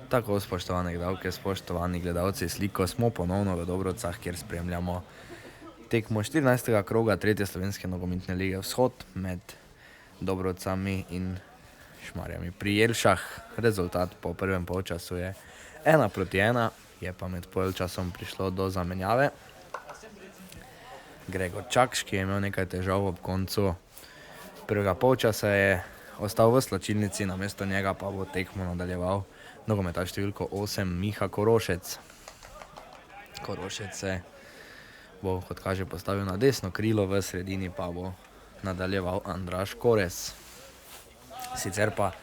Tako, spoštovane gledalke, spoštovani gledalci, sliko smo ponovno v Dobrovcah, kjer spremljamo tekmo 14. kroga 3. slovenske nogometne lige Vzhod med Dobrovcami in Šmarjami pri Jelšah. Rezultat po prvem polčasu je 1:1, je pa med polčasom prišlo do zamenjave. Gregor Čakš, ki je imel nekaj težav ob koncu prvega polčasa, je ostal v slačilnici, namesto njega pa bo tekmo nadaljeval nogometaš številko 8 Miha Korošec. Korošec se bo, kot kaže, postavil na desno krilo, v sredini pa bo nadaljeval Andraž Korez. Sicer pa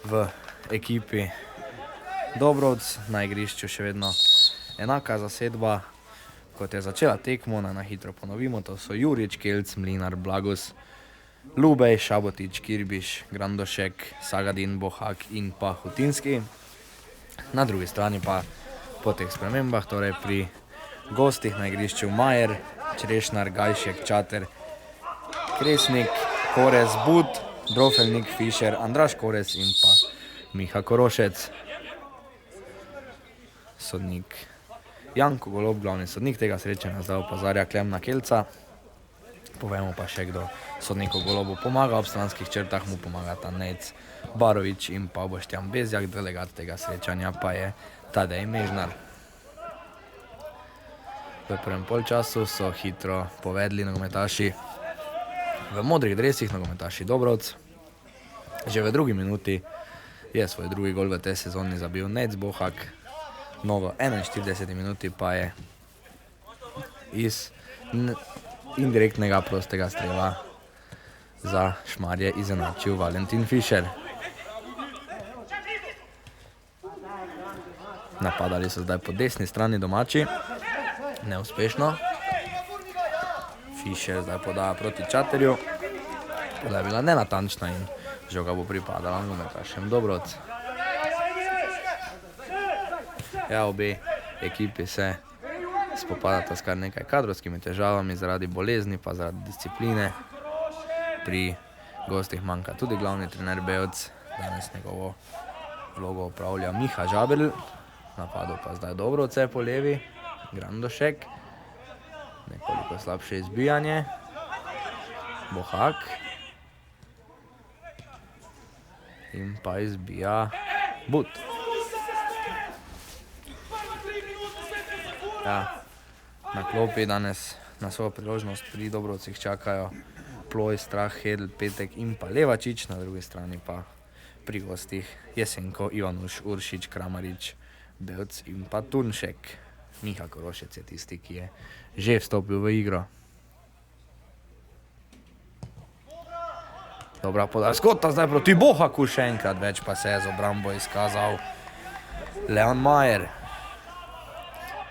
v ekipi Dobrovc na igrišču še vedno enaka zasedba, kot je začela tekmo. Na hitro ponovimo, to so Jurič, Kelc, Mlinar, Blagus, Lubej, Šabotič, Kirbiš, Grandošek, Sagadin, Bohak in pa Hutinski. Na drugi strani pa po teh spremembah, torej pri gostih na igrišču Majer, Črešnar, Gajšek, Čater, Kresnik, Korez, Bud, Drofelnik, Fišer, Andraž Korez in pa Miha Korošec. Sodnik Janko Golob, glavni sodnik tega srečanja, zdaj opozarja Klemna Kelca. Povemo pa še, kdo sodniku Golobu pomaga. Ob stranskih črtah mu pomagata Nejc Barovič in pa Boštjan Bezjak, delegat tega srečanja pa je Tadej Mežnar. V prvem polčasu so hitro povedli nogometaši v modrih dresih, nogometaši Dobrovc. Že v drugi minuti je svoj drugi gol v tej sezoni zabil Nejc Bohak, no v 41 minuti pa je iz indirektnega prostega strela za Šmarje izenačil Valentin Fišer. Napadali so zdaj po desni strani domači, neuspešno. Fišer zdaj podaja proti Čaterju, podaja bila nenatančna in žoga bo pripadala nogometašem Dobrovc. Ja, obe ekipi se spopadata s kar nekaj kadrovskimi težavami zaradi bolezni pa zaradi discipline. Pri gostih manjka tudi glavni trener Bevc, danes njegovo vlogo opravlja Miha Žabelj. Napadu pa zdaj Dobrovce po levi, Grandošek, nekoliko slabše izbijanje, Bohak in pa izbija Bud. Ja, na klopi danes na svojo priložnost pri Dobrovcih čakajo Ploj, Strah, Hedl, Petek in pa Levačič, na drugi strani pa pri gostih Jesenko, Ivanuš, Uršič, Kramarič, Bevc in pa Turnšek. Miha Korošec je tisti, ki je že vstopil v igro. Dobra podaja Skota zdaj proti Bohaku, še enkrat več pa se je z obrambo izkazal Leon Majer.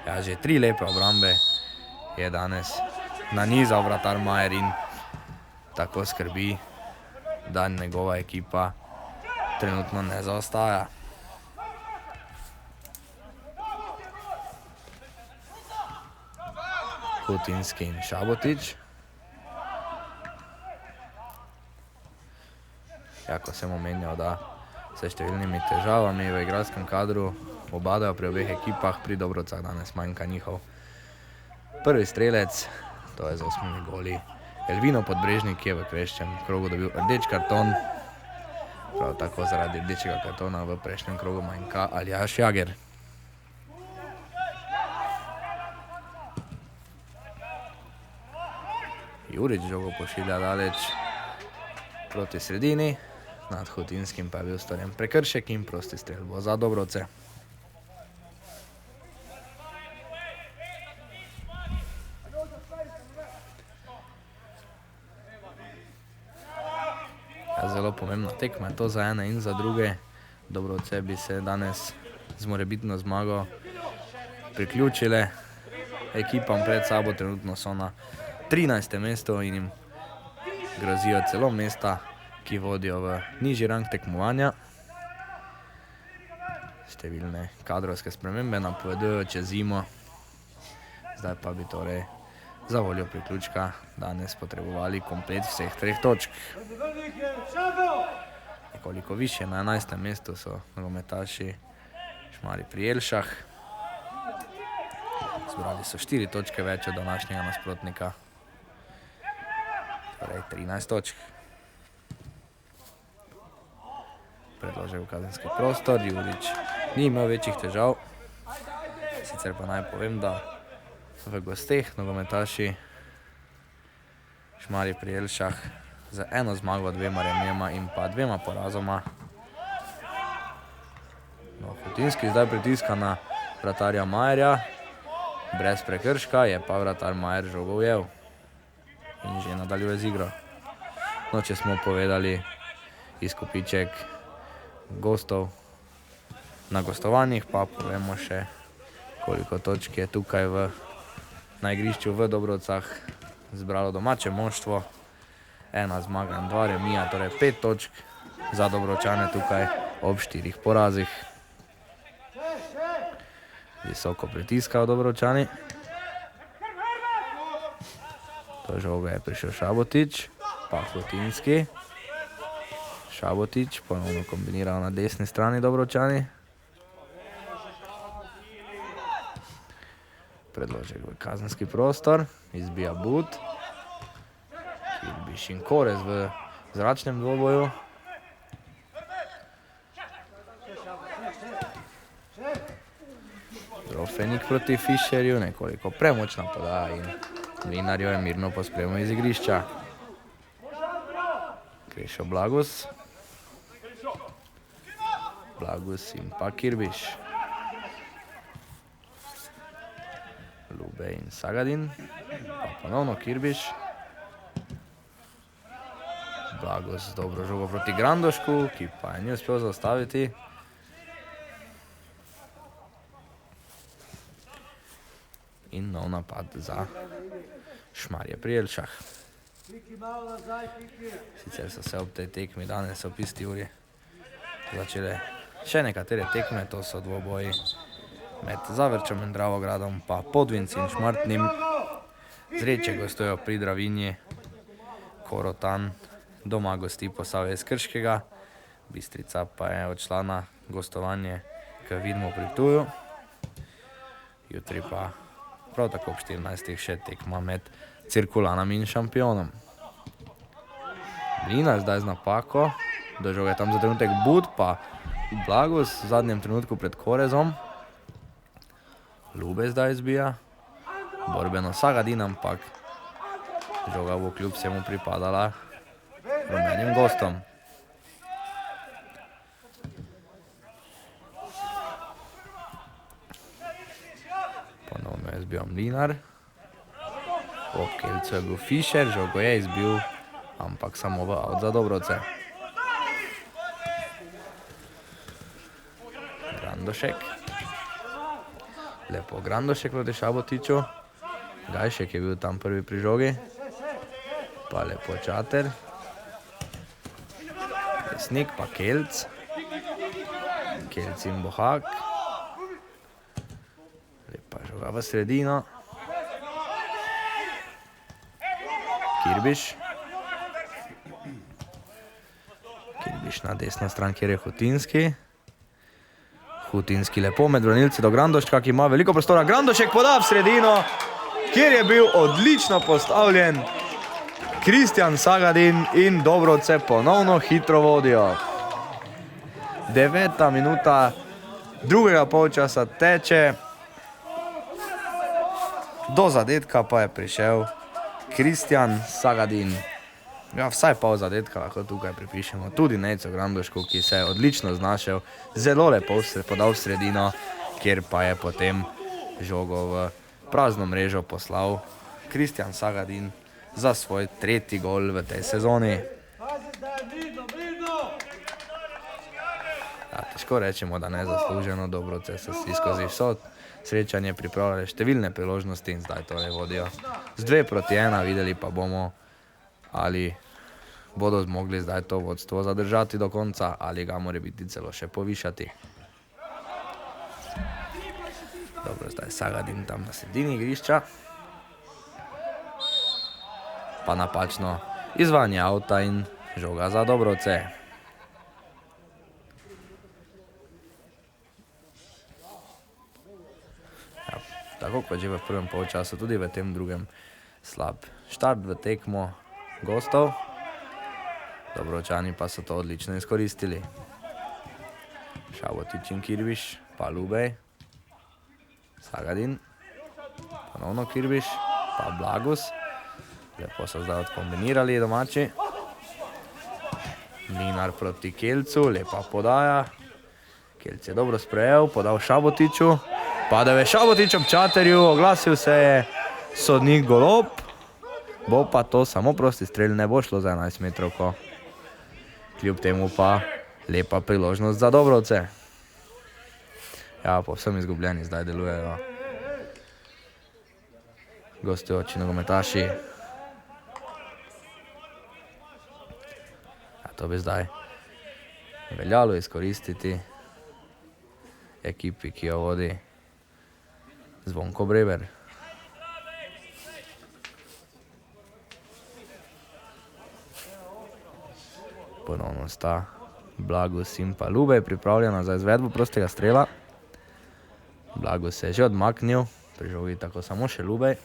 Ja, že 3 lepe obrambe je danes nanizal vratar Majer in tako skrbi, da njegova ekipa trenutno ne zaostaja. Hutinski in Šabotič. Jako sem omenjal, da se številnimi težavami v igralskem kadru obadajo pri obeh ekipah. Pri Dobrovcah danes manjka njihov prvi strelec, to je z 8 goli Elvino Podbrežnik, ki je v prejšnjem krogu dobil rdeč karton. Prav tako zaradi rdečega kartona v prejšnjem krogu manjka Aljaž Jager. Jurič žogo pošilja daleč proti sredini, nad Hutinskim pa je bil storjen prekršek in prosti strel bo za Dobrovce. Zelo pomembna tekma je to za ene in za druge. Dobrovce bi se danes z morebitno zmago priključile ekipam pred sabo. Trenutno so na 13. mestu in jim grozijo celo mesta, ki vodijo v nižji rang tekmovanja. Številne kadrovske spremembe napovedujejo čez zimo. Zdaj pa bi torej za voljo priključka danes potrebovali komplet vseh 3 točk. Nekoliko više na 11. mestu so nogometaši Šmarje pri Jelšah. Zbrali so 4 točke več od današnjega nasprotnika, torej 13 točk. Predložil kazenski prostor, Jurič ni imel večjih težav. Sicer pa naj povem, da v gosteh nogometaši Šmarje pri Jelšah z 1 zmago, 2 remijema in pa 2 porazoma. No, Hutinski zdaj pritiska na vratarja Majerja. Brez prekrška je pa vratar Majer žogo ujel in že nadaljuje z igro. No, če smo povedali izkupiček gostov na gostovanjih, pa povemo še, koliko točk je tukaj na igrišču v Dobrovcah zbralo domače moštvo. 1 zmaga in 2 remija, torej 5 točk za Dobrovčane tukaj ob 4 porazih. Visoko pritiskajo Dobrovčani. Do žoga je prišel Šabotič, pa Hutinski. Šabotič ponovno kombiniral na desni strani Dobrovčani. Predložek v kazenski prostor, izbija But. Kirbiš in Korez v zračnem dvoboju. Drofenik proti Fišerju, nekoliko premočna podaja in Mlinarjo je mirno pospremil iz igrišča. Krešo Blagus. Blagus in pa Kirbiš. Lube in Sagadin. Pa ponovno Kirbiš. Blagus dobro žogo proti Grandošku, ki pa je ni uspel zaustaviti. In nov napad za Šmarje pri Jelšah. Sicer so se ob tej tekmi danes ob isti uri začele še nekatere tekme, to so dvoboji med Zavrčem in Dravogradom, pa Podvinci in Šmartnim. Zreče gostujejo pri Dravinji, Korotan doma gosti Posavje iz Krškega, Bistrica pa je odšla na gostovanje k Vidmu pri Ptuju. Jutri pa prav tako ob 14. še tekma med Cirkulanom in Šampionom. Mlinar zdaj z napako, do žoga je tam za trenutek But, pa Blagus v zadnjem trenutku pred Korezom. Lube zdaj izbija, borbeno Sagadin, ampak žoga bo kljub vsemu pripadala rumenim gostom. Ponovno je izbil Mlinar. Ob Kelcu je bil Fišer, žogo je izbil, ampak samo v out za Dobrovce. Grandošek. Lepo Grandošek proti Šabotiču. Gajšek je bil tam prvi pri žogi. Pa lepo Čater. Lesnik pa Kelc. Kelc in Bohak. Lepa žoga v sredino. Kirbiš. Kirbiš na desno stran, kjer je Hutinski. Hutinski lepo med branilci do Grandoška, ki ima veliko prostora. Grandošek poda v sredino, kjer je bil odlično postavljen Kristjan Sagadin in Dobrovce ponovno hitro vodijo. 9. minuta drugega polčasa teče. Do zadetka pa je prišel Kristjan Sagadin. Ja, vsaj pol zadetka lahko tukaj pripišemo tudi Nejcu Grandošku, ki se je odlično znašel, zelo lepo se podal v sredino, kjer pa je potem žogo v prazno mrežo poslal Kristjan Sagadin za svoj 3. gol v tej sezoni. Ja, težko rečemo, da nezasluženo. Dobrovce so si skozi vso srečanje pripravljali številne priložnosti in zdaj torej vodijo z 2-1, videli pa bomo, ali bodo zmogli zdaj to vodstvo zadržati do konca, ali ga mora biti celo še povišati. Dobro, zdaj Sagadin tam na sredini igrišča. pa napačno izvajanje avta in žoga za Dobrovce. Ja, tako kot že v prvem polčasu, tudi v tem drugem slab štart v tekmo gostov. Dobrovčani pa so to odlično izkoristili. Šabotič in Kirbiš, pa Lubej, Sagadin, ponovno Kirbiš, pa Blagus. Lepo so zdaj odkombinirali domači. Mlinar proti Kelcu, lepa podaja. Kelc je dobro sprejel, podal Šabotiču. Padel je Šabotič ob čaterju, oglasil se je sodnik Golob. Bo pa to samo prosti strel, ne bo šlo za 11 metrovko. Kljub temu pa lepa priložnost za Dobrovce. Ja, povsem izgubljeni zdaj delujejo gostujoči nogometaši. Ja, to bi zdaj veljalo izkoristiti ekipi, ki jo vodi Zvonko Breber. Ponovno sta Blagus in pa Lubej pripravljena za izvedbo prostega strela. Blagus se je že odmaknil, pri žogi tako samo še Lubej.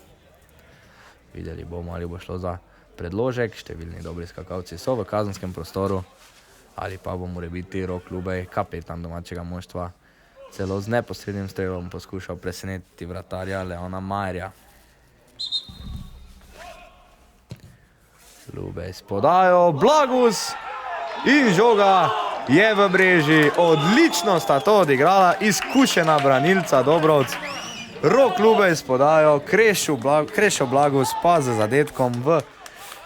Videli bomo, ali bo šlo za predložek, številni dobri skakalci so v kazenskem prostoru, ali pa bo morebiti Rok Lubej, kapetan domačega moštva, celo z neposrednim strelom poskušal presenetiti vratarja Leona Majerja. Lubej s podajo, Blagus in žoga je v mreži. Odlično sta to odigrala izkušena branilca Dobrovc. Rok Lubej s podajo, Krešo Blagus pa z zadetkom v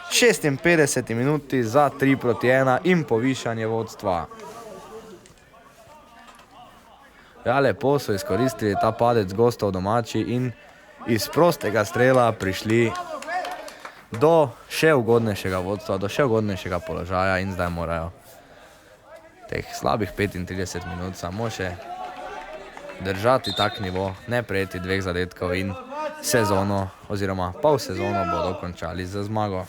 56 minuti za 3-1 in povišanje vodstva. Ja, lepo so izkoristili ta padec gostov domači in iz prostega strela prišli do še ugodnejšega vodstva, do še ugodnejšega položaja in zdaj morajo teh slabih 35 minut samo še držati tak nivo, ne prejeti 2 zadetkov in sezono oziroma pol sezono bodo končali z zmago.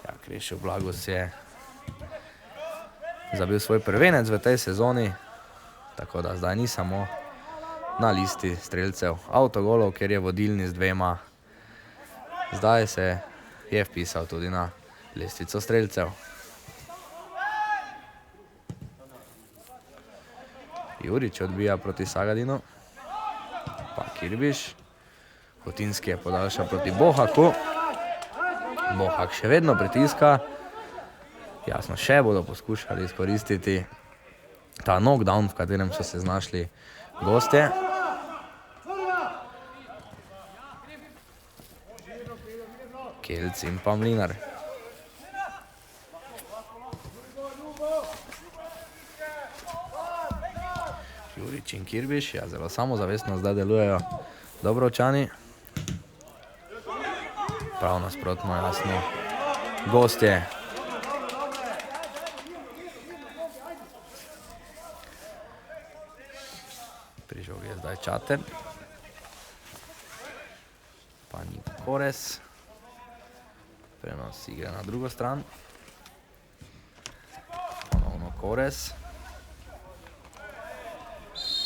Ja, Krešo Blagus je zabil svoj prvenec v tej sezoni, tako da zdaj ni samo na listi strelcev avtogolov, ker je vodilni z 2. Zdaj se je vpisal tudi na lestvico strelcev. Jurič odbija proti Sagadinu, pa Kirbiš. Hotinski je podaljšal proti Bohaku. Bohak še vedno pritiska. Jasno, še bodo poskušali izkoristiti ta knockdown, v katerem so se znašli gostje. Kelc in pa Mlinar. Jurič in Kirbiš, ja, zelo samozavestno zdaj delujejo Dobrovčani. Prav nasprotno, jasno, gostje. Pri žogi je zdaj Čater. Pa Nik Kores. Prenos igre na drugo stran. Ponovno Kores.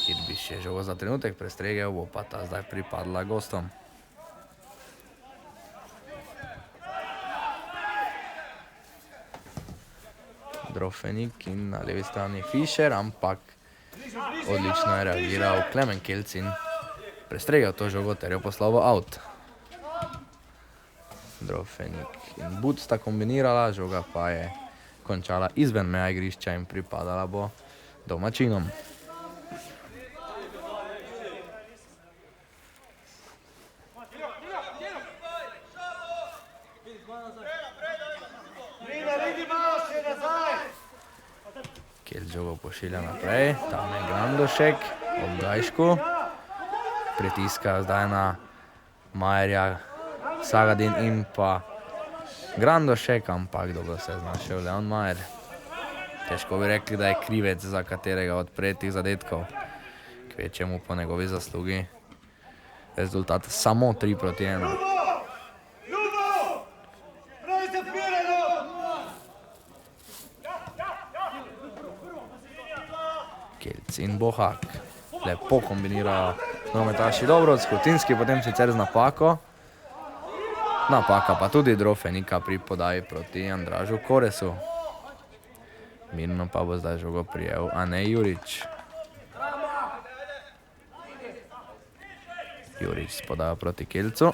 Kirbiš je žogo za trenutek prestregel, bo pa ta zdaj pripadla gostom. Drofenik in na levi strani Fischer, ampak odlično je reagiral Klemen Kelc in prestregel to žogo ter jo poslal v out. Drofenik in But sta kombinirala, žoga pa je končala izven meja igrišča in pripadala bo domačinom. Kelc žogo pošilja naprej, tam je Grandošek ob Gajšku. Pritiska zdaj na Majerja, Sagadin in pa Grandošek, ampak dobro se je znašel Leon Majer. Težko bi rekli, da je krivec za katerega od prejetih zadetkov, kvečjemu po njegovi zaslugi Rezultat samo 3-1. Kelc in Bohak. Lepo kombinirajo nogometaši Dobrovc, Hutinski potem sicer z napako. Napaka pa tudi Drofenika pri podaji proti Andražu Koresu. Mirno pa bo zdaj žogo prijel Anej Jurič. Jurič podajo proti Kelcu.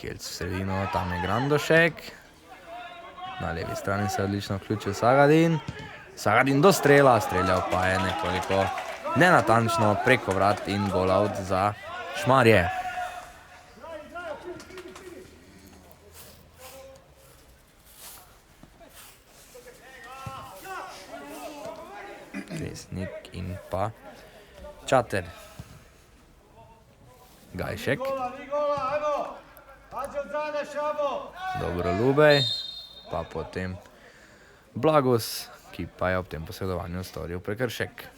Kelc v sredino, tam je Grandošek. Na levi strani se odlično vključil Sagadin. Sagadin do strela, streljal pa je nekoliko nenatančno preko vrat in gol out za Šmarje. Kresnik in pa Čater. Gajšek. Dobro Lubej, pa potem Blagus, ki pa je ob tem posredovanju storil prekršek.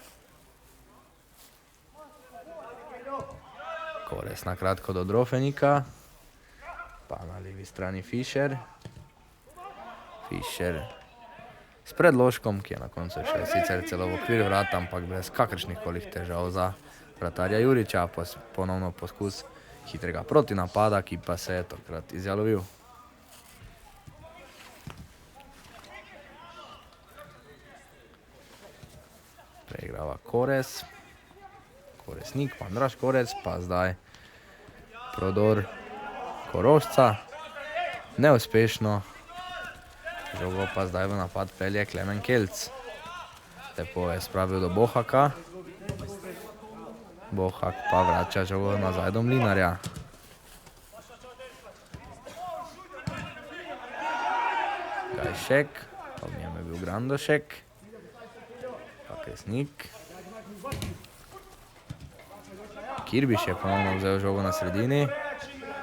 Kores na kratko do Drofenika, pa na levi strani Fišer. Fišer s predložkom, ki je na koncu še sicer celo v okvir vrat, ampak brez kakršnih kolih težav za vratarja Juriča. Ponovno poskus hitrega protinapada, ki pa se je tokrat izjalovil. Preigrava Kores. Koresnik, pa Andraž Korec, pa zdaj prodor Korošca. Neuspešno. Žogo pa zdaj v napad pelje Klemen Kelc. Lepo je spravil do Bohaka. Bohak pa vrača žogo nazaj do Mlinarja. Gajšek, ob njem je bil Grandošek. Pa Kresnik. Kirbiš je ponovno vzel žogo na sredini.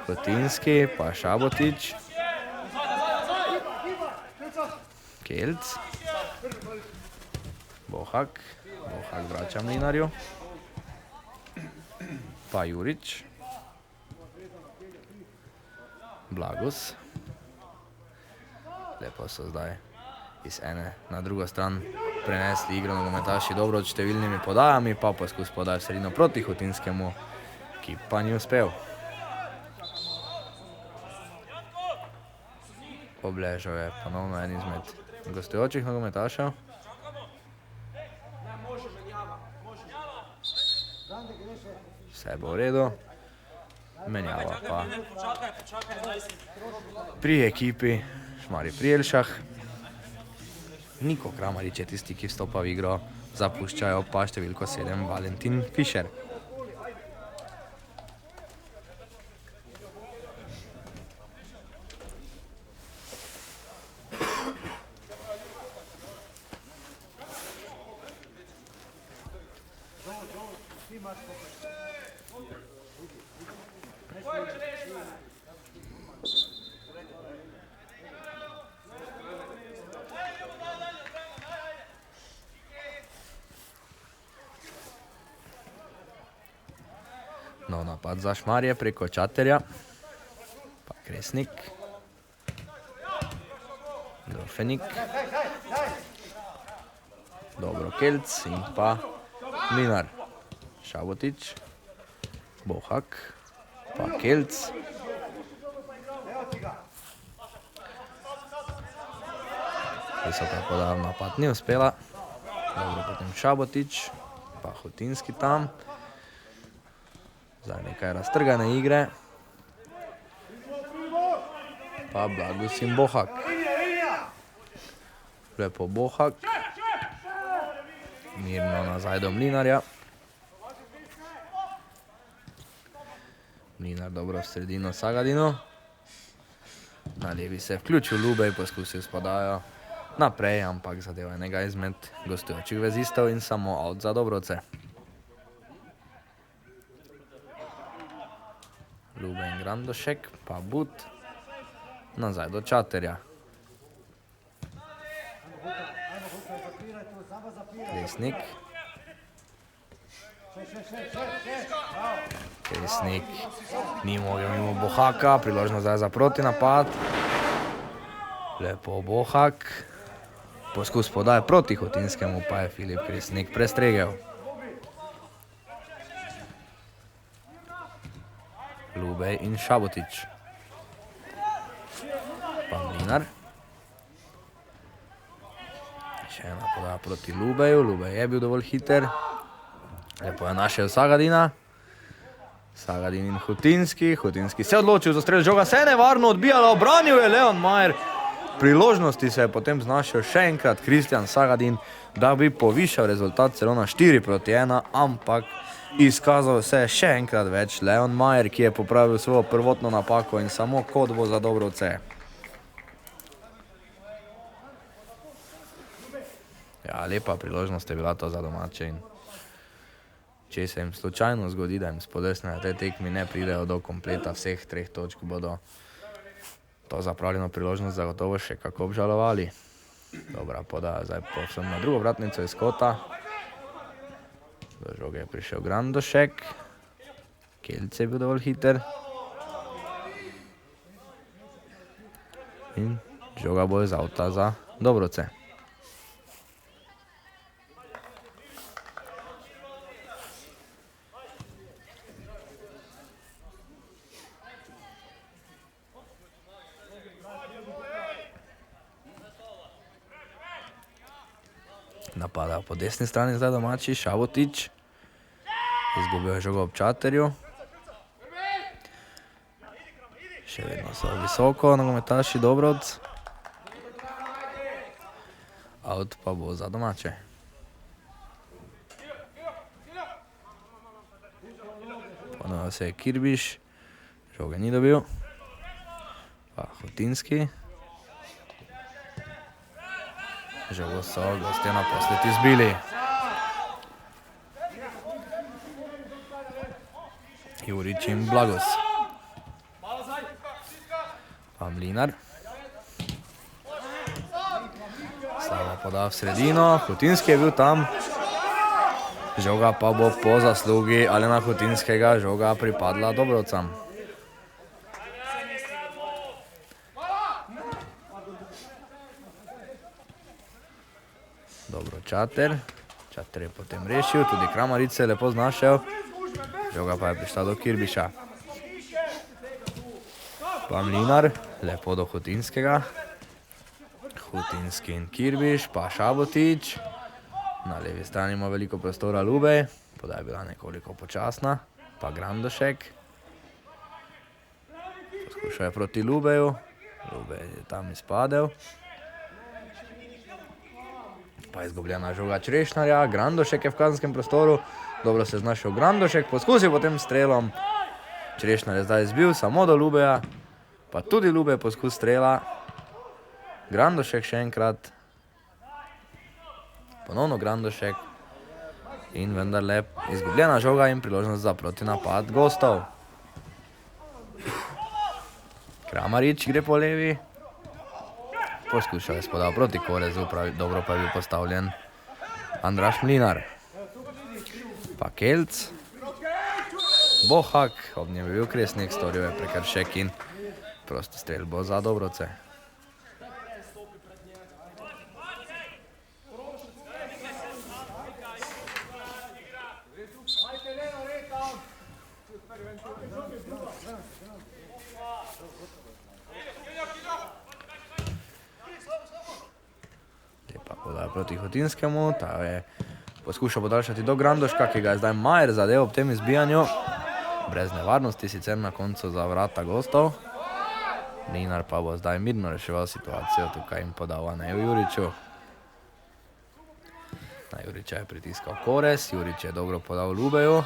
Hutinski, pa Šabotič. Kelc. Bohak. Bohak vrača Mlinarju. Pa Jurič. Blagus. Lepo so zdaj iz ene na drugo stran prenesli igro nogometaši Dobrovc s številnimi podajami, pa poskus podaj v sredino proti Hutinskemu, ki pa ni uspel. Obležal je ponovno en izmed gostujočih nogometašev. Vse bo v redu. Menjava pa pri ekipi Šmarje pri Jelšah. Niko Kramarič je tisti, ki vstopa v igro, zapuščajo pa številko 7 Valentin Fišer. No, napad za Šmarje preko Čaterja, pa Kresnik, Drofenik, dobro Kelc in pa Mlinar, Šabotič, Bohak, pa Kelc. Visoka podaja v napad ni uspela, dobro potem Šabotič, pa Hutinski tam. Zdaj nekaj raztrgane igre. Pa Blagus in Bohak. Lepo Bohak. Mirno nazaj do Mlinarja. Mlinar dobro v sredino Sagadinu. Na levi se je vključil Lubej, poskusil s podajo naprej, ampak zadev enega izmed gostujočih vezistov in samo out za Dobrovce. Lubej in Grandošek, pa But, nazaj do Čaterja. Kresnik. Kresnik ni mogel mimo Bohaka, priložnost zdaj za protinapad. Lepo Bohak. Poskus podaje proti Hotinskemu, pa je Filip Kresnik prestregel. Lubej in Šabotič. Pa Mlinar. Še ena podaja proti Lubeju. Lubej je bil dovolj hiter. Lepo je našel Sagadina. Sagadin in Hotinski. Hotinski se odločil za strel, žoga se je nevarno odbijala, obranil je Leon Mayer. Priložnosti se je potem znašel še enkrat Kristjan Sagadin, da bi povišal rezultat celo na 4-1, ampak izkazal se je še enkrat več Leon Mayer, ki je popravil svojo prvotno napako in samo kot bo za Dobrovce. Ja, lepa priložnost je bila to za domače in če se jim slučajno zgodi, da jim spodesne na tej tekmi ne pridejo do kompleta vseh 3 točk, bodo to zapravljeno priložnost zagotovo še kako obžalovali. Dobra podaja zdaj povsem na drugo vratnico iz kota. Do žoge je prišel Grandošek. Kelc je bil dovolj hiter. In žoga bo iz avta za Dobrovce. Napada po desni strani zdaj domači, Šabotič. Izgubil je žogo ob Čaterju. Še vedno so visoko nogometaši Dobrovc. Out pa bo za domače. Ponovno se je Kirbiš. Žoge ni dobil. Pa Hotinski. Žogo so gostje naposled izbili. Jurič in Blagos. Pa Mlinar. Slava poda v sredino. Hotinski je bil tam. Žoga pa bo po zaslugi Alena Hotinskega žoga pripadla Dobrovcam. Dobro, Čater. Čater je potem rešil, tudi Kramarič se je lepo znašel. Žoga pa je prišla do Kirbiša. Pa Mlinar, lepo do Hotinskega. Hotinski in Kirbiš, pa Šabotič. Na levi strani ima veliko prostora Lubej, podaj je bila nekoliko počasna. Pa Grandošek. Poskušal je proti Lubeju. Lubej je tam izpadel. Pa je izgubljena žoga Črešnarja, Grandošek je v kazenskem prostoru, dobro se je znašel Grandošek, poskusil potem strelom, Črešnjar je zdaj izbil samo do Lubeja, pa tudi Lubej poskus strela, Grandošek še enkrat, ponovno Grandošek in vendarle izgubljena žoga in priložnost za protinapad gostov. Kramarič gre po levi. Poskušal je spodal proti Korezu, dobro pa je bil postavljen Andraž Mlinar. Pa Kelc. Bohak, ob njem je bil Kresnik, storil je prekršek in prosto strelbo za Dobrovce. Proti Hotinskemu, ta je poskušal podaljšati do Grandoška, ki ga je zdaj Mayer zadel ob tem izbijanju. Brez nevarnosti sicer na koncu za vrata gostov. Mlinar pa bo zdaj mirno reševal situacijo tukaj in podal na Juriču. Na Juriča je pritiskal Korez, Jurič je dobro podal Lubeju.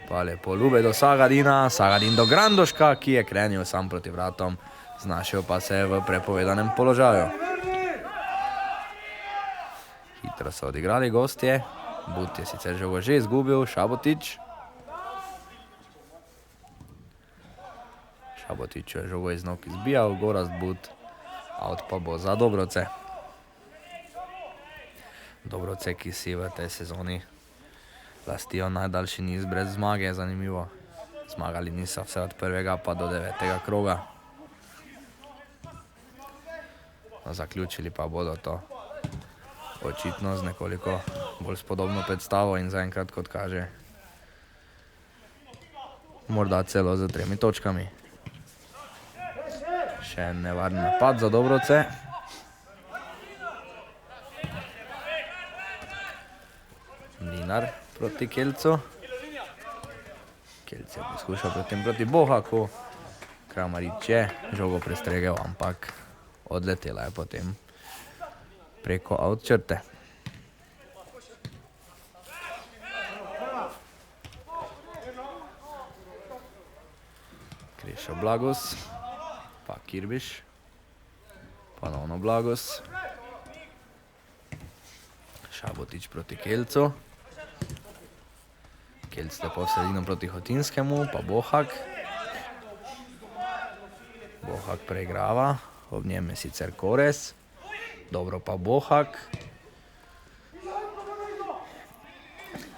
Pa lepo Lubej do Sagadina, Sagadin do Grandoška, ki je krenil sam proti vratom, znašel pa se v prepovedanem položaju. Hitro so odigrali gostje, But je sicer žogo že izgubil, Šabotič. Šabotič je žogo iz nog izbijal, Gorazd But, out pa bo za Dobrovce. Dobrovce, ki si v tej sezoni Lastijo najdaljši niz brez zmage, zanimivo. Zmagali niso vse od 1. pa do 9. kroga. No, zaključili pa bodo to očitno z nekoliko bolj spodobno predstavo in zaenkrat, kot kaže, morda celo z 3 točkami. Še nevaren napad za Dobrovce. Mlinar proti Kelcu. Kelc je poskušal potem proti Bohaku. Kramarič je žogo prestregel, ampak odletela je potem preko out črte. Krešo Blagus, pa Kirbiš, ponovno Blagus. Šabotič proti Kelcu. Kelc lepo v sredino proti Hotinskemu, pa Bohak. Bohak preigrava, ob njem je sicer Korez. Dobro pa Bohak.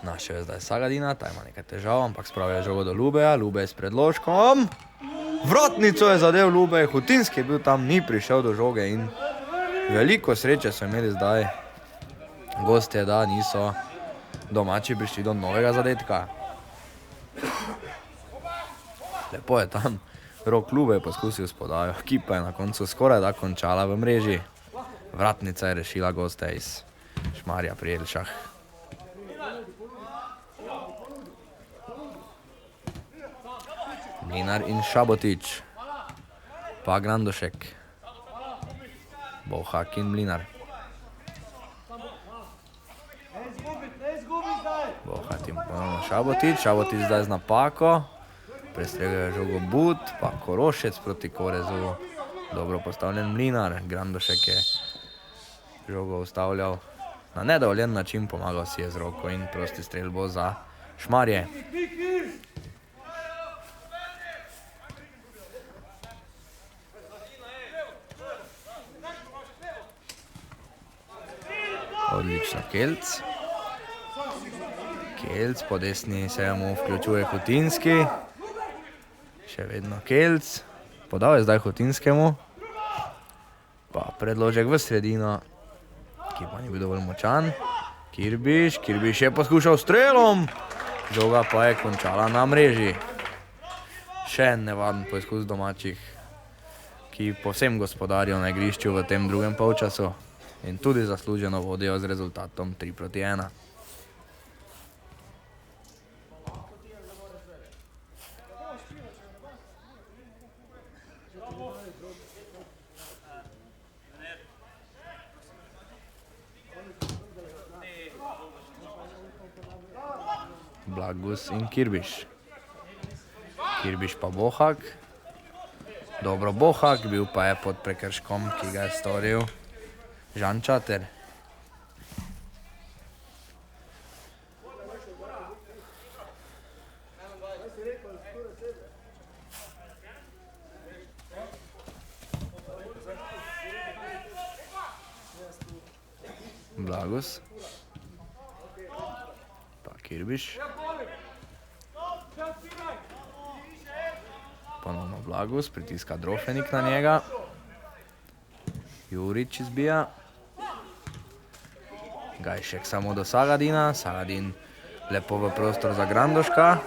Našel je zdaj Sagadina, ta ima nekaj težav, ampak spravlja žogo do Lubeja. Lubej s predložkom. Vratnico je zadev Lubej, Hotinski je bil tam, ni prišel do žoge in veliko sreče so imeli zdaj gostje, da niso domači prišli do novega zadetka. Lepo je tam Rok Lubej poskusil s podajo, ekipa je na koncu skoraj da končala v mreži. Vratnica je rešila goste iz Šmarja pri Jelšah. Mlinar in Šabotič, pa Grandošek, Bohak in Mlinar. Bohak in ponovno Šabotič, Šabotič zdaj z napako, prestregajo žogo But, pa Korošec proti Korezu, dobro postavljen Mlinar, Grandošek je žogo ustavljal na nedovoljen način, pomagal si je z roko in prosti strel bo za Šmarje. Odlično Kelc. Kelc po desni se mu vključuje Hotinski. Še vedno Kelc. Podal je zdaj Hotinskemu. Pa predložek v sredino, ki pa ni bil dovolj močan. Kirbiš je poskušal strelom. Žoga pa je končala na mreži. Še en nevaren poizkus domačih, ki povsem gospodarijo na igrišču v tem drugem polčasu. In tudi zasluženo vodijo z rezultatom 3-1. Blagus in Kirbiš. Kirbiš pa Bohak. Dobro Bohak, bil pa je pod prekrškom, ki ga je storil Žan Čater. Blagus. Pa Kirbiš. Ponovno Blagus, pritiska Drofenik na njega. Jurič izbija. Gajšek samo do Sagadina. Sagadin lepo v prostor za Grandoška.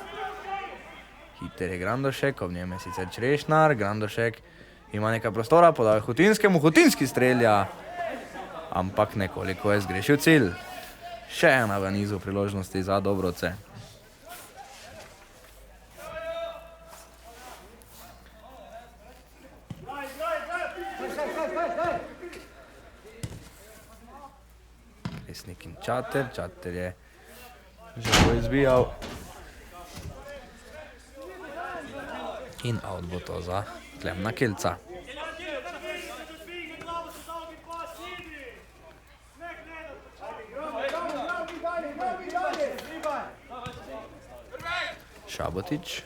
Hiter je Grandošek, ob njem je sicer Črešnar. Grandošek ima nekaj prostora, podaja Hotinskemu. Hotinski strelja, ampak nekoliko je zgrešil cilj. Še ena v nizu priložnosti za Dobrovce. Resnik in Čater. Čater je že bo izbijal. In out bo to za Klemna Kelca. Šabotič.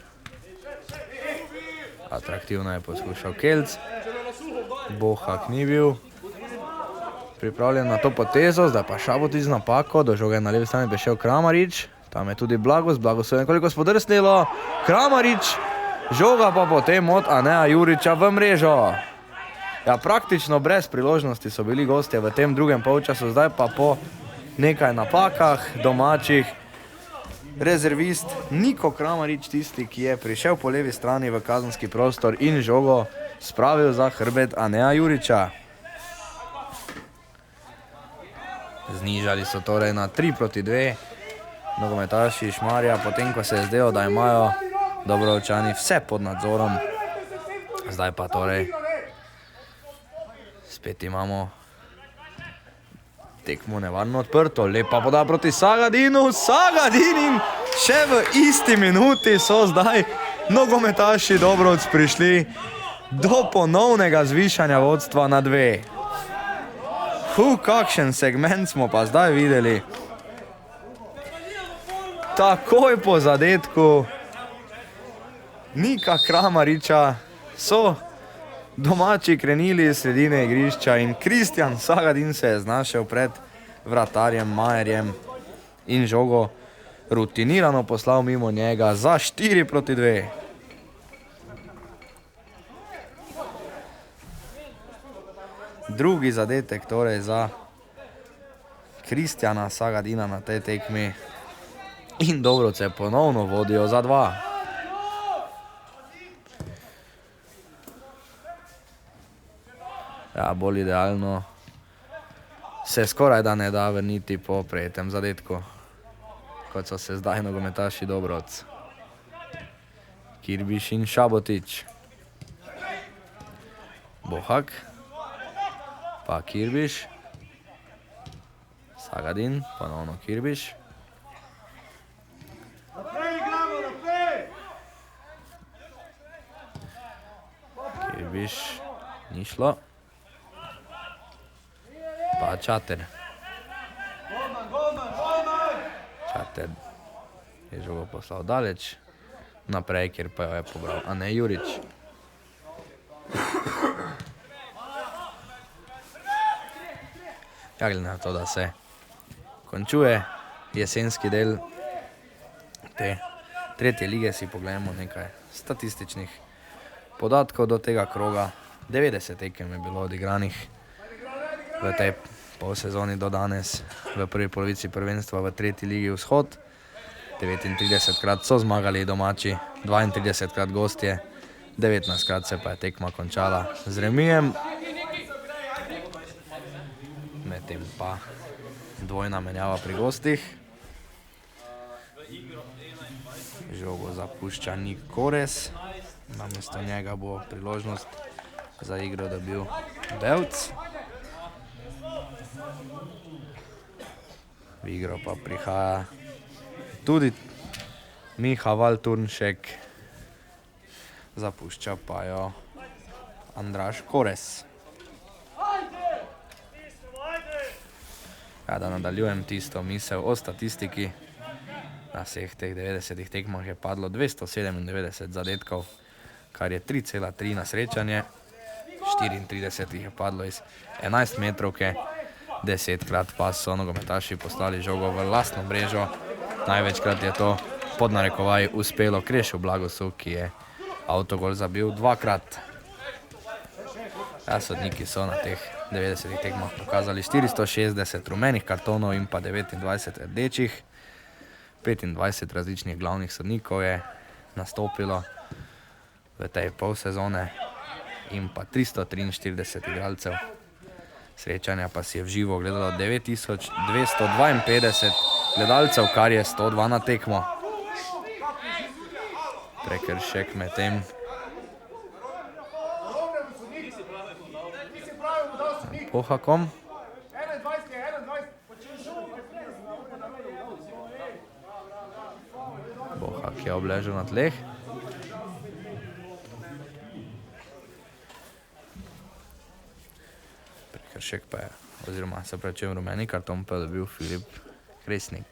Atraktivno je poskušal Kelc. Bohak ni bil pripravljen na to potezo, zdaj pa Šabotič z napako, do žoge na levi strani prišel Kramarič. Tam je tudi Blagos je nekoliko spodrsnilo. Kramarič, žoga pa potem od Aneja Juriča v mrežo. Ja, praktično brez priložnosti so bili gostje v tem drugem polčasu, zdaj pa po nekaj napakah domačih rezervist Niko Kramarič, tisti, ki je prišel po levi strani v kazenski prostor in žogo spravil za hrbet Aneja Juriča. Znižali so torej na 3-2 nogometaši Šmarja, potem ko se je zdelo, da imajo Dobrovčani vse pod nadzorom. Zdaj pa torej spet imamo tekmo nevarno odprto, lepa poda proti Sagadinu, Sagadin in še v isti minuti so zdaj nogometaši Dobrovc prišli do ponovnega zvišanja vodstva na 2. Kakšen segment smo pa zdaj videli. Takoj po zadetku Nika Kramariča so domači krenili iz sredine igrišča in Kristjan Sagadin se je znašel pred vratarjem Majerjem in žogo rutinirano poslal mimo njega za 4-2. Drugi zadetek torej za Kristjana Sagadina na tej tekmi in Dobrovce ponovno vodijo za 2. Ja, bolj idealno se skoraj da ne da vrniti po prejetem zadetku, kot so se zdaj nogometaši Dobrovc. Kirbiš in Šabotič. Bohak. Pa Kirbiš. Sagadin, ponovno Kirbiš. Kirbiš, ni šlo. Pa Čater. Čater je žogo poslal daleč naprej, kjer pa jo je pobral Anej Jurič. Ja, glede na to, da se končuje jesenski del te tretje lige, si pogledamo nekaj statističnih podatkov do tega kroga. 90 tekem je bilo odigranih v tej polsezoni do danes, v prvi polovici prvenstva v tretji ligi Vzhod. 39krat so zmagali domači, 32krat gostje, 19krat se pa je tekma končala z remijem. Medtem pa dvojna menjava pri gostih. Žogo zapušča Nik Korez. Namesto njega bo priložnost za igro dobil Bevc. V igro pa prihaja tudi Miha Valturnšek. Zapušča pa jo Andraž Korez. Ja, da nadaljujem tisto misel o statistiki. Na vseh teh 90 tekmah je padlo 297 zadetkov, kar je 3,3 na srečanje. 34 je padlo iz 11 metrovke, 10krat pa so nogometaši poslali žogo v lastno mrežo. Največkrat je to pod narekovaj uspelo Krešu Blagosu, ki je avtogol zabil 2krat. Ja, sodniki so na teh 90 tekmah pokazali 460 rumenih kartonov in pa 29 rdečih. 25 različnih glavnih sodnikov je nastopilo v tej polsezone in pa 343 igralcev. Srečanja pa si je v živo gledalo 9252 gledalcev, kar je 102 na tekmo. Prekršek medtem Bohakom. Bohak je obležal na tleh. Prekršek pa je, oziroma se prečujem rumeni karton, pa je dobil Filip Kresnik.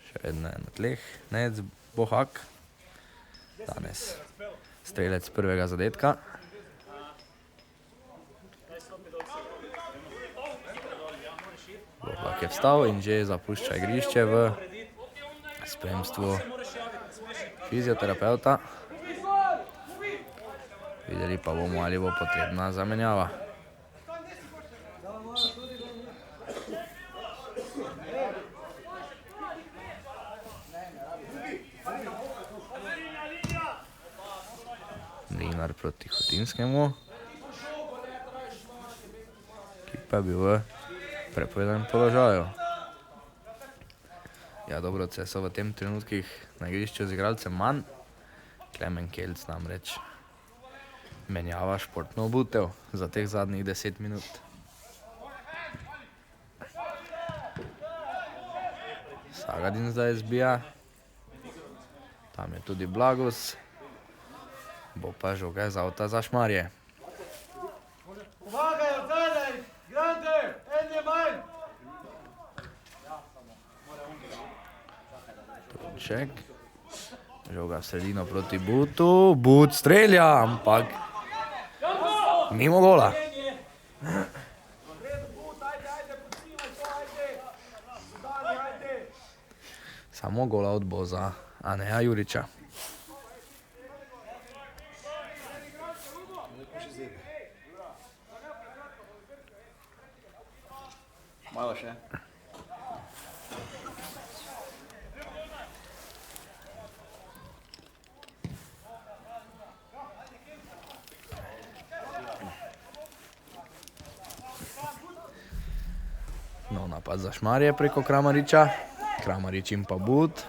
Še vedno je na tleh Nec Bohak. Danes strelec prvega zadetka. Bohlak je vstal in že zapušča igrišče v spremstvu fizioterapeuta. Videli pa bomo, ali bo potrebna zamenjava. Mlinar proti Hotinskemu, ki pa je bil v prepovedanem položaju. Ja, Dobrovce so v tem trenutkih na igrišču z igralcem manj. Klemen Kelc namreč menjava športno obutev za teh zadnjih 10 minut. Sagadin zdaj zbija. Tam je tudi Blagus. Bo pa žoga z avta za Šmarje. Turček. Žoga v sredino proti Butu. But strelja, ampak mimo gola. Samo gola od Boza, a ne Juriča. Malo še. No, napad za Šmarje preko Kramariča. Kramarič in pa But.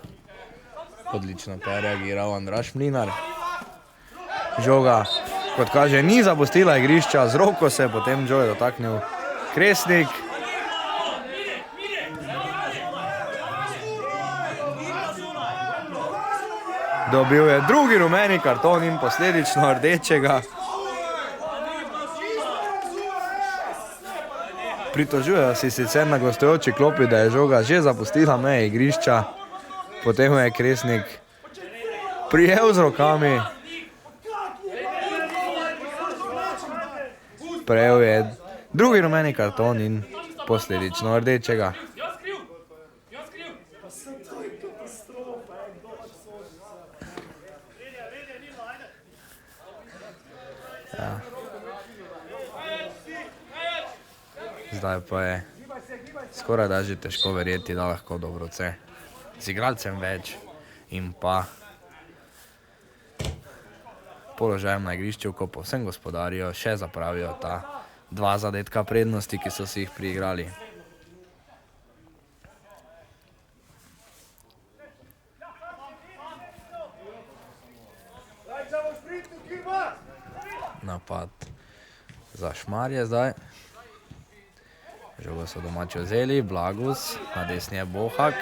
Odlično pa je reagiral Andraž Mlinar. Žoga, kot kaže, ni zapustila igrišča, z roko se je potem žoge dotaknil Kresnik. Dobil je drugi rumeni karton in posledično rdečega. Pritožujejo si sicer na gostujoči klopi, da je žoga že zapustila meje igrišča. Potem je Kresnik prijel z rokami. Prejel je drugi rumeni karton in posledično rdečega. Ja. Zdaj pa je skoraj da že težko verjeti, da lahko Dobrovce z igralcem več in pa položajem na igrišču, ko povsem gospodarijo, še zapravijo ta dva zadetka prednosti, ki so si jih priigrali. Napad za Šmarje zdaj. Žogo so domači vzeli, Blagus, na desni je Bohak.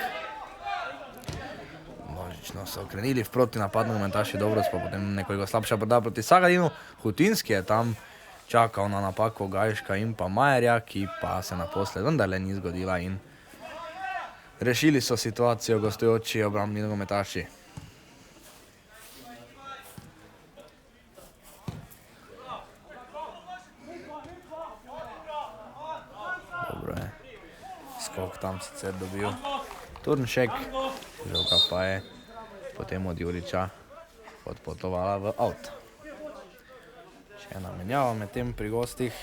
Božično so okrenili v protinapadno momentaši Dobrovc, pa potem nekoliko slabša podaja proti Sagadinu. Hutinski je tam čakal na napako Gajška in pa Majerja, ki pa se naposled vendarle ni zgodila in rešili so situacijo gostujoči obrambni nogometaši. Skok tam sicer dobil Turnšek, žoga pa je potem od Juriča odpotovala v avt. Še ena menjava med tem pri gostih.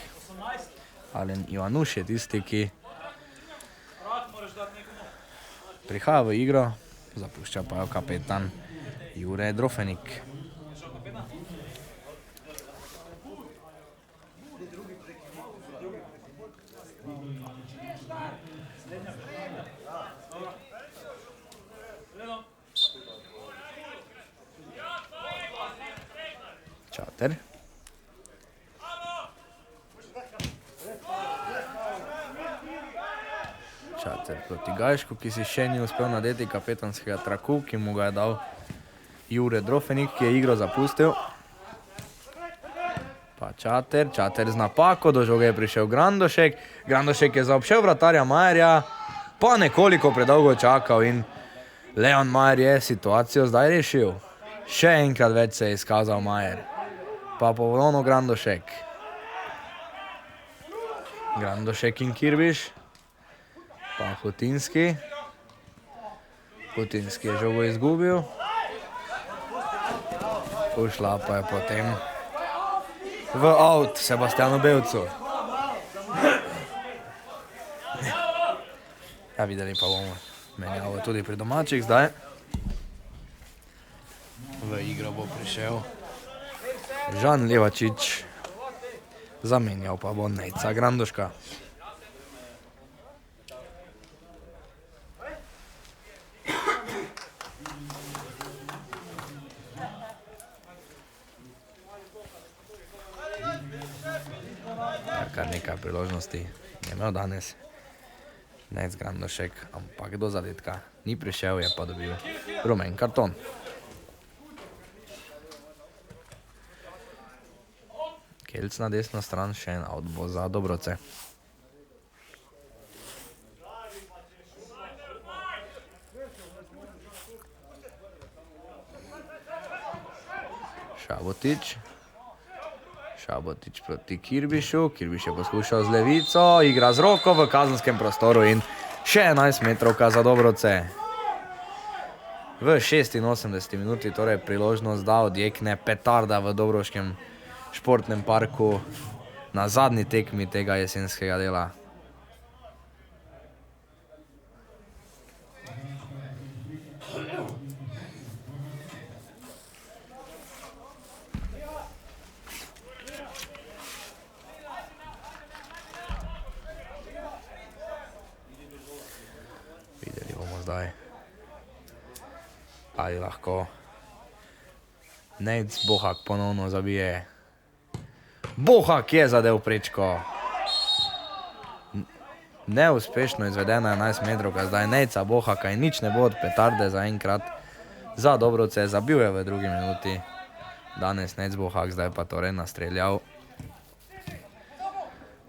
Alen Ivanuš je tisti, ki prihaja v igro, zapušča pa jo kapetan Jure Drofenik. Čater. Čater proti Gajšku, ki si še ni uspel nadeti kapetanskega traku, ki mu ga je dal Jure Drofenik, ki je igro zapustil. Pa Čater, Čater z napako, do žoge je prišel Grandošek. Grandošek je zaobšel vratarja Majerja, pa nekoliko predolgo čakal in Leon Majer je situacijo zdaj rešil. Še enkrat več se je izkazal Majer. Pa ponovno Grandošek. Grandošek in Kirbiš. Pa Hutinski. Hutinski je žogo izgubil. Ušla pa je potem v out Sebastianu Belcu. Ja, videli pa bomo menjavo tudi pri domačih zdaj. V igro bo prišel Žan Levačič. Zamenjal pa bo Nejca Grandoška. Kar nekaj priložnosti je imel danes Nejc Grandošek, ampak do zadetka ni prišel, je pa dobil rumen karton. Kelc na desno stran, še en out bo za Dobrovce. Šabotič. Šabotič proti Kirbišu. Kirbiš je poskušal z levico, igra z roko v kazenskem prostoru in še 11 metrovka za Dobrovce. V 86. minuti torej priložnost, da odjekne petarda v dobrovškem športnem parku na zadnji tekmi tega jesenskega dela. Videli bomo zdaj, ali lahko Nejc Bohak ponovno zabije. Bohak je zadel prečko. Neuspešno izvedena 11 metrovka zdaj Nejca Bohaka in nič ne bo od petarde zaenkrat za Dobrovce. Zabil je v drugi minuti danes Nejc Bohak, zdaj pa torej nastreljal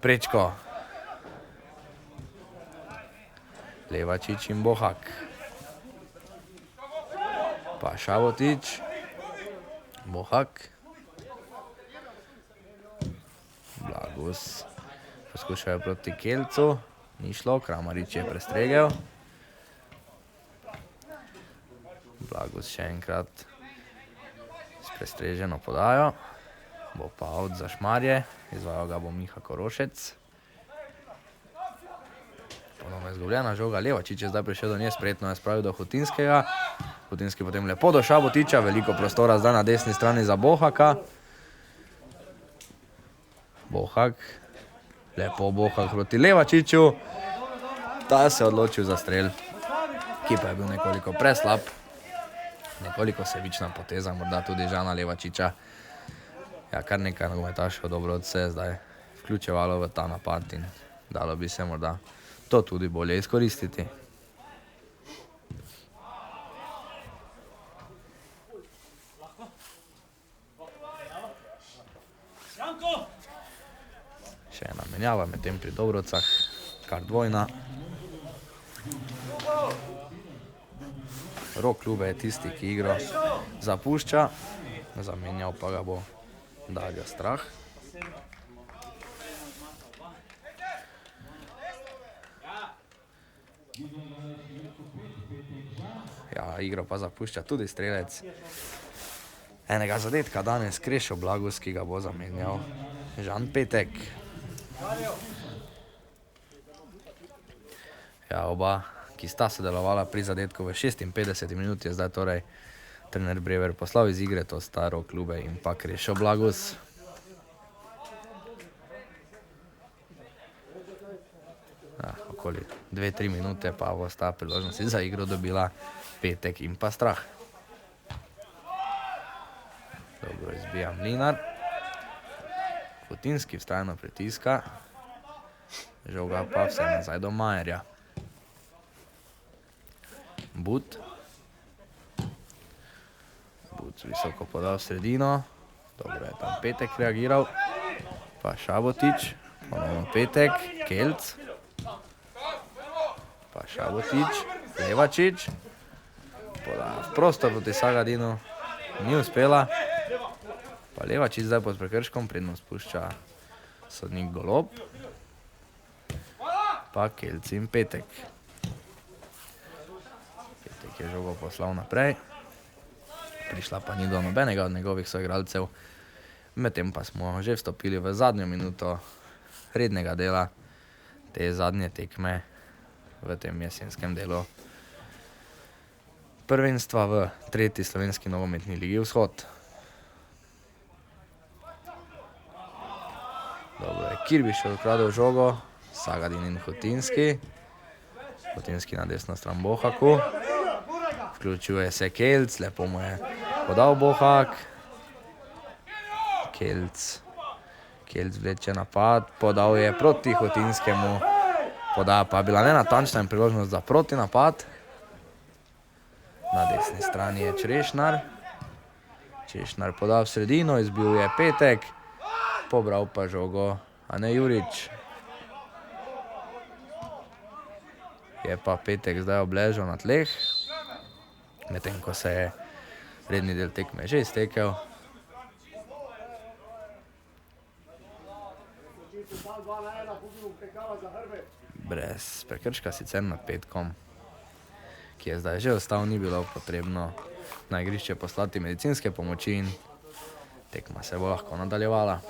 prečko. Levačič in Bohak. Pa Šabotič. Bohak. Blagus. Poskušajo proti Kelcu. Ni šlo, Kramarič je prestregel. Blagus še enkrat s prestreženo podajo. Bo pa out za Šmarje. Izvajal ga bo Miha Korošec. Ponovno je izgubljena žoga. Levačič je zdaj prišel do nje, spretno je spravil do Hutinskega. Hutinski potem lepo do Šabotiča, veliko prostora zdaj na desni strani za Bohaka. Bohak, lepo Bohak proti Levačiču. Ta se je odločil za strel, ki pa je bil nekoliko preslab. Nekoliko sebična poteza, morda tudi Žana Levačiča. Ja, kar nekaj nogometašev Dobrovce zdaj vključevalo v ta napad in dalo bi se morda to tudi bolje izkoristiti. Še ena menjava med tem pri Dobrovcah, kar dvojna. Rok Ljube je tisti, ki igro zapušča, zamenjal pa ga bo Darjo Strah. Ja, igro pa zapušča tudi strelec enega zadetka danes, Krešo Blagus, ki ga bo zamenjal Žan Petek. Ja, oba, ki sta sodelovala pri zadetku v 56 minuti, je zdaj torej trener Brever poslal iz igre, to sta Rok Ljube in pa Krešo Blagus. Ja, okoli 2-3 minute pa bo sta priložnosti za igro dobila Petek in pa Strah. Dobro izbija Mlinar. Hutinski vztrajno pritiska. Žoga pa vse nazaj do Majerja. But. But visoko podal v sredino. Dobro je tam Petek reagiral. Pa Šabotič. Ponovno Petek. Kelc. Pa Šabotič. Levačič. Podaja v prostor proti Sagadinu. Ni uspela. Pa Levačič zdaj pod prekrškom, predno spušča sodnik Golob. pa Kelci in Petek. Petek je žogo poslal naprej. Prišla pa ni do nobenega od njegovih soigralcev. Medtem pa smo že vstopili v zadnjo minuto rednega dela te zadnje tekme v tem jesenskem delu prvenstva v 3. slovenski nogometni ligi Vzhod. Dobro je Kirbiš ukradel žogo, Sagadin in Hutinski. Hutinski na desno stran Bohaku. Vključuje se Kelc, lepo mu je podal Bohak. Kelc vleče napad, podal je proti Hutinskemu. Podaja pa bila nenatančna in priložnost za proti napad. Na desni strani je Črešnar. Črešnar podal v sredino, izbil je Petek. Pobral pa žogo Ane Jurič. Je pa Petek zdaj obležal na tleh. Medtem ko se je redni del tekme že iztekel. Brez prekrška sicer nad Petkom, ki je zdaj že ostal, ni bilo potrebno na igrišče poslati medicinske pomoči in tekma se bo lahko nadaljevala.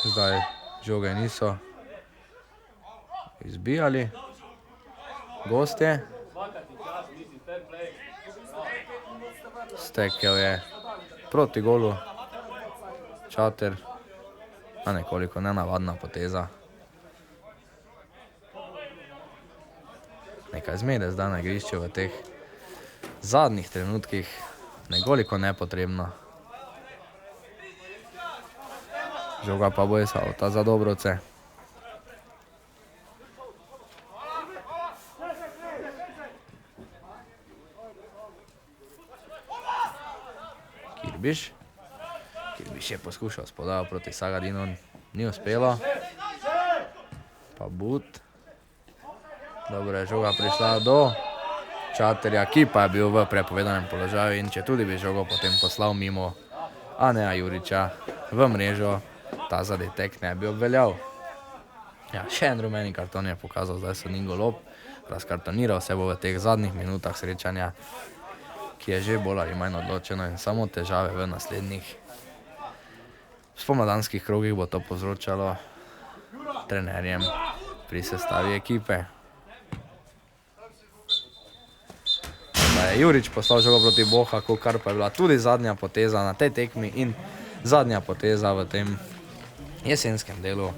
Zdaj žoge niso izbijali gostje. Stekel je proti golu Čater, a nekoliko nenavadna poteza. Nekaj zmede zdaj na igrišču v teh zadnjih trenutkih, nekoliko nepotrebno. Žoga pa bo iz avta za Dobrovce. Kirbiš je poskušal s podajo proti Sagadinu, ni uspelo. Pa But. Dobro je žoga prišla do Čaterja, ki pa je bil v prepovedanem položaju in če tudi bi žogo potem poslal mimo Aneja Juriča v mrežo, ta zadetek ne bi obveljal. Ja, še en rumeni karton je pokazal zdaj sodnik Golob. Razkartoniral se bo v teh zadnjih minutah srečanja, ki je že bolj ali manj odločeno in samo težave v naslednjih spomladanskih krogih bo to povzročalo trenerjem pri sestavi ekipe. Da je Jurič poslal žogo proti Bohaku, kar pa je bila tudi zadnja poteza na tej tekmi in zadnja poteza v tem jesenskem delu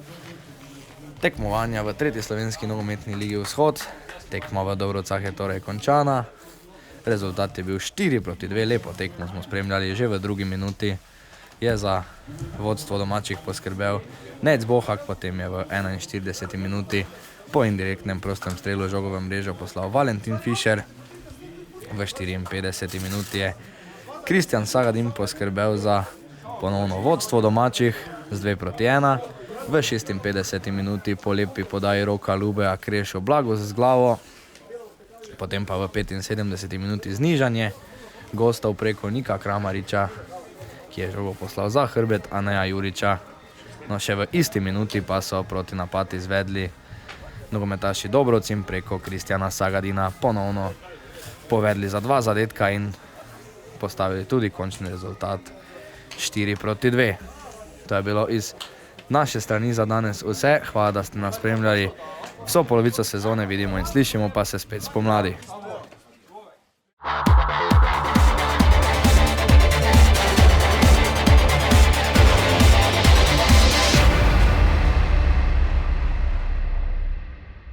tekmovanja v 3. slovenski nogometni ligi Vzhod. Tekma v Dobrovcah je torej končana. Rezultat je bil 4-2, lepo tekmo smo spremljali že v drugi minuti. Je za vodstvo domačih poskrbel Nec Bohak, potem je v 41. minuti po indirektnem prostem strelu žogo v mrežo poslal Valentin Fišer. V 54. minuti je Kristjan Sagadin poskrbel za ponovno vodstvo domačih z 2-1. V 56. minuti po lepi podaji Roka Lubeja krešil Blago z glavo. Potem pa v 75. minuti znižanje gostov preko Nika Kramariča, ki je žogo poslal za hrbet Aneja Juriča. No, še v isti minuti pa so proti napad izvedli nogometaši Dobrovci preko Kristjana Sagadina ponovno povedli za 2 zadetka in postavili tudi končni rezultat 4-2. To je bilo iz naše strani za danes vse. Hvala, da ste nas spremljali. Vso polovico sezone vidimo in slišimo pa se spet spomladi.